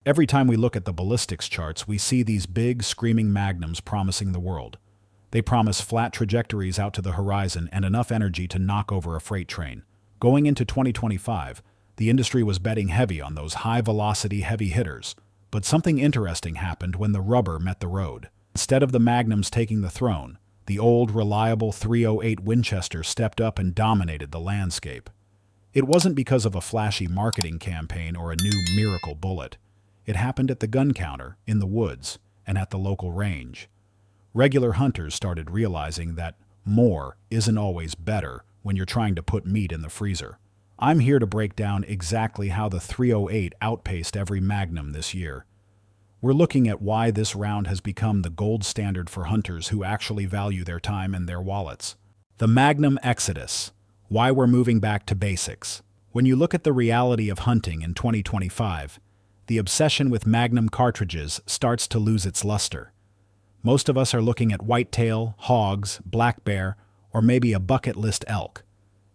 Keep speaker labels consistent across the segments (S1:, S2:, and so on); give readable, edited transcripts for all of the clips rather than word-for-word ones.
S1: Every time we look at the ballistics charts, we see these big, screaming magnums promising the world. They promise flat trajectories out to the horizon and enough energy to knock over a freight train. Going into 2025, the industry was betting heavy on those high-velocity heavy hitters. But something interesting happened when the rubber met the road. Instead of the Magnums taking the throne, the old, reliable .308 Winchester stepped up and dominated the landscape. It wasn't because of a flashy marketing campaign or a new miracle bullet. It happened at the gun counter, in the woods, and at the local range. Regular hunters started realizing that more isn't always better when you're trying to put meat in the freezer. I'm here to break down exactly how the .308 outpaced every Magnum this year. We're looking at why this round has become the gold standard for hunters who actually value their time and their wallets. The Magnum Exodus. Why we're moving back to basics. When you look at the reality of hunting in 2025, the obsession with Magnum cartridges starts to lose its luster. Most of us are looking at whitetail, hogs, black bear, or maybe a bucket list elk.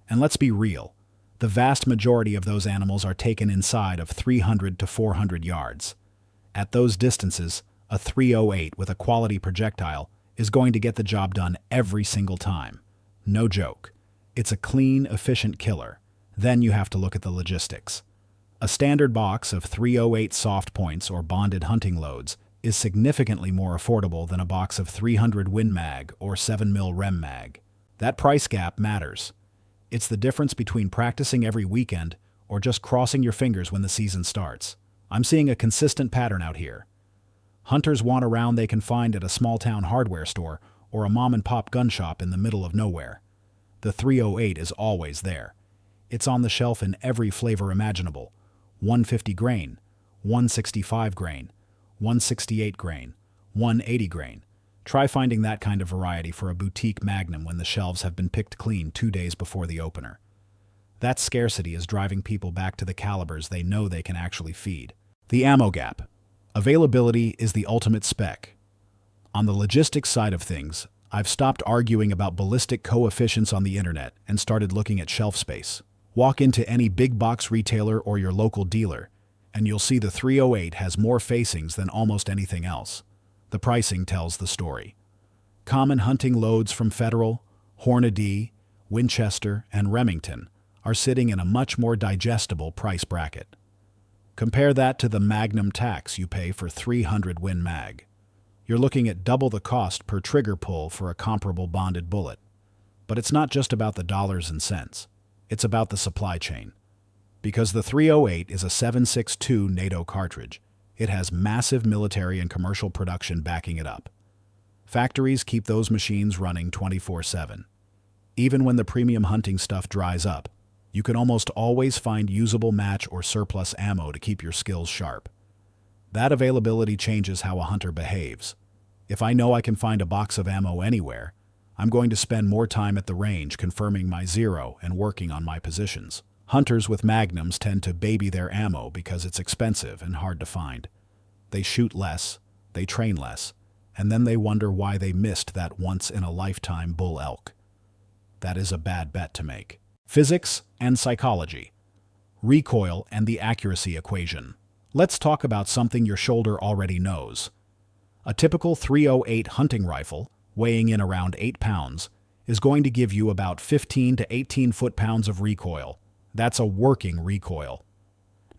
S1: And let's be real, the vast majority of those animals are taken inside of 300 to 400 yards. At those distances, a .308 with a quality projectile is going to get the job done every single time. No joke. It's a clean, efficient killer. Then you have to look at the logistics. A standard box of .308 soft points or bonded hunting loads is significantly more affordable than a box of 300 Win Mag or 7mm Rem Mag. That price gap matters. It's the difference between practicing every weekend or just crossing your fingers when the season starts. I'm seeing a consistent pattern out here. Hunters want a round they can find at a small-town hardware store or a mom-and-pop gun shop in the middle of nowhere. The .308 is always there. It's on the shelf in every flavor imaginable. 150 grain, 165 grain, 168 grain, 180 grain. Try finding that kind of variety for a boutique Magnum when the shelves have been picked clean 2 days before the opener. That scarcity is driving people back to the calibers they know they can actually feed. The ammo gap. Availability is the ultimate spec. On the logistics side of things, I've stopped arguing about ballistic coefficients on the internet and started looking at shelf space. Walk into any big box retailer or your local dealer, and you'll see the .308 has more facings than almost anything else. The pricing tells the story. Common hunting loads from Federal, Hornady, Winchester, and Remington are sitting in a much more digestible price bracket. Compare that to the Magnum Tax you pay for 300 Win Mag. You're looking at double the cost per trigger pull for a comparable bonded bullet. But it's not just about the dollars and cents. It's about the supply chain. Because the .308 is a 7.62 NATO cartridge, it has massive military and commercial production backing it up. Factories keep those machines running 24/7. Even when the premium hunting stuff dries up, you can almost always find usable match or surplus ammo to keep your skills sharp. That availability changes how a hunter behaves. If I know I can find a box of ammo anywhere, I'm going to spend more time at the range confirming my zero and working on my positions. Hunters with Magnums tend to baby their ammo because it's expensive and hard to find. They shoot less, they train less, and then they wonder why they missed that once-in-a-lifetime bull elk. That is a bad bet to make. Physics and psychology. Recoil and the accuracy equation. Let's talk about something your shoulder already knows. A typical .308 hunting rifle, weighing in around 8 pounds, is going to give you about 15 to 18 foot-pounds of recoil. That's a working recoil.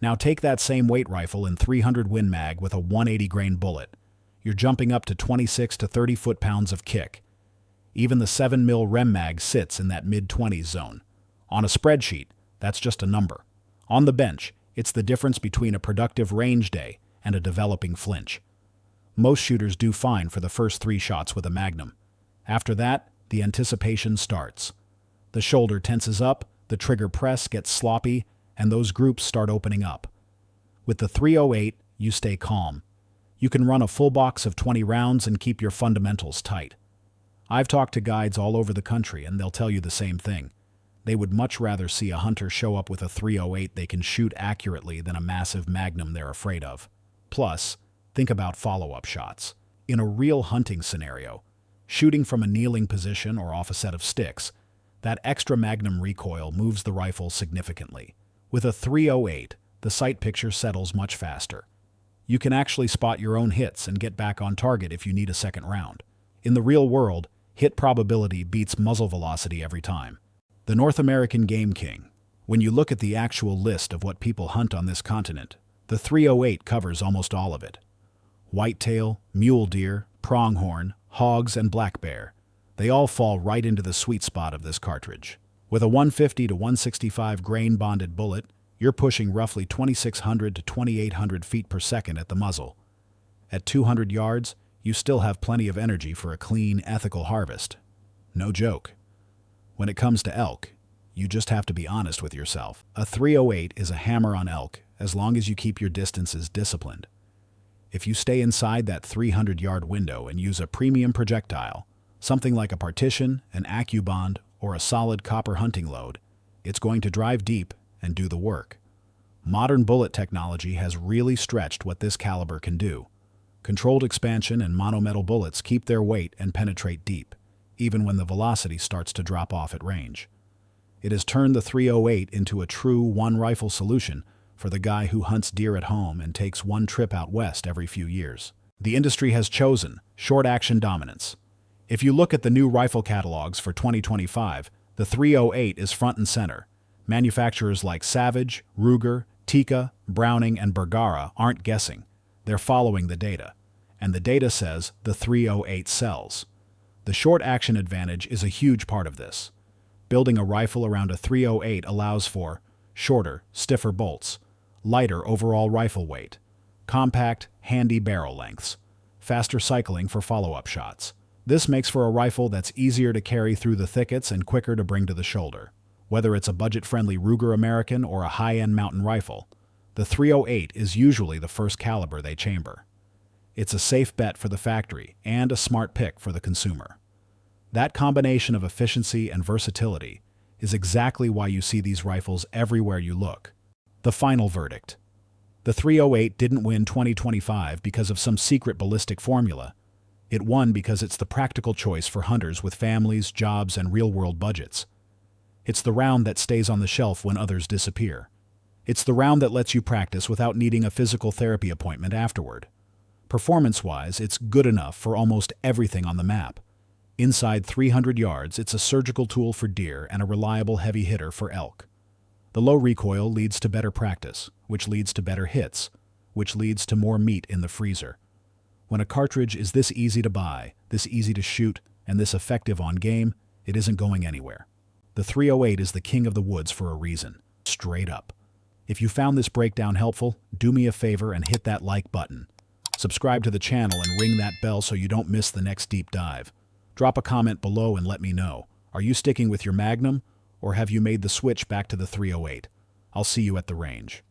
S1: Now take that same weight rifle in 300 Win Mag with a 180 grain bullet. You're jumping up to 26 to 30 foot-pounds of kick. Even the 7mm Rem Mag sits in that mid-20s zone. On a spreadsheet, that's just a number. On the bench, it's the difference between a productive range day and a developing flinch. Most shooters do fine for the first 3 shots with a Magnum. After that, the anticipation starts. The shoulder tenses up, the trigger press gets sloppy, and those groups start opening up. With the .308, you stay calm. You can run a full box of 20 rounds and keep your fundamentals tight. I've talked to guides all over the country, and they'll tell you the same thing. They would much rather see a hunter show up with a .308 they can shoot accurately than a massive Magnum they're afraid of. Plus, think about follow-up shots. In a real hunting scenario, shooting from a kneeling position or off a set of sticks, that extra Magnum recoil moves the rifle significantly. With a .308, the sight picture settles much faster. You can actually spot your own hits and get back on target if you need a second round. In the real world, hit probability beats muzzle velocity every time. The North American Game King. When you look at the actual list of what people hunt on this continent, the 308 covers almost all of it. Whitetail, mule deer, pronghorn, hogs, and black bear. They all fall right into the sweet spot of this cartridge. With a 150 to 165 grain bonded bullet, you're pushing roughly 2,600 to 2,800 feet per second at the muzzle. At 200 yards, you still have plenty of energy for a clean, ethical harvest. No joke. When it comes to elk, you just have to be honest with yourself. A 308 is a hammer on elk as long as you keep your distances disciplined. If you stay inside that 300-yard window and use a premium projectile, something like a partition, an AccuBond, or a solid copper hunting load, it's going to drive deep and do the work. Modern bullet technology has really stretched what this caliber can do. Controlled expansion and monometal bullets keep their weight and penetrate deep, even when the velocity starts to drop off at range. It has turned the 308 into a true one-rifle solution for the guy who hunts deer at home and takes one trip out west every few years. The industry has chosen short-action dominance. If you look at the new rifle catalogs for 2025, the 308 is front and center. Manufacturers like Savage, Ruger, Tikka, Browning, and Bergara aren't guessing. They're following the data. And the data says the 308 sells. The short-action advantage is a huge part of this. Building a rifle around a 308 allows for shorter, stiffer bolts, lighter overall rifle weight, compact, handy barrel lengths, faster cycling for follow-up shots. This makes for a rifle that's easier to carry through the thickets and quicker to bring to the shoulder. Whether it's a budget-friendly Ruger American or a high-end mountain rifle, the 308 is usually the first caliber they chamber. It's a safe bet for the factory and a smart pick for the consumer. That combination of efficiency and versatility is exactly why you see these rifles everywhere you look. The final verdict. The 308 didn't win 2025 because of some secret ballistic formula. It won because it's the practical choice for hunters with families, jobs, and real-world budgets. It's the round that stays on the shelf when others disappear. It's the round that lets you practice without needing a physical therapy appointment afterward. Performance-wise, it's good enough for almost everything on the map. Inside 300 yards, it's a surgical tool for deer and a reliable heavy hitter for elk. The low recoil leads to better practice, which leads to better hits, which leads to more meat in the freezer. When a cartridge is this easy to buy, this easy to shoot, and this effective on game, it isn't going anywhere. The 308 is the king of the woods for a reason. Straight up. If you found this breakdown helpful, do me a favor and hit that like button. Subscribe to the channel and ring that bell so you don't miss the next deep dive. Drop a comment below and let me know. Are you sticking with your Magnum, or have you made the switch back to the 308? I'll see you at the range.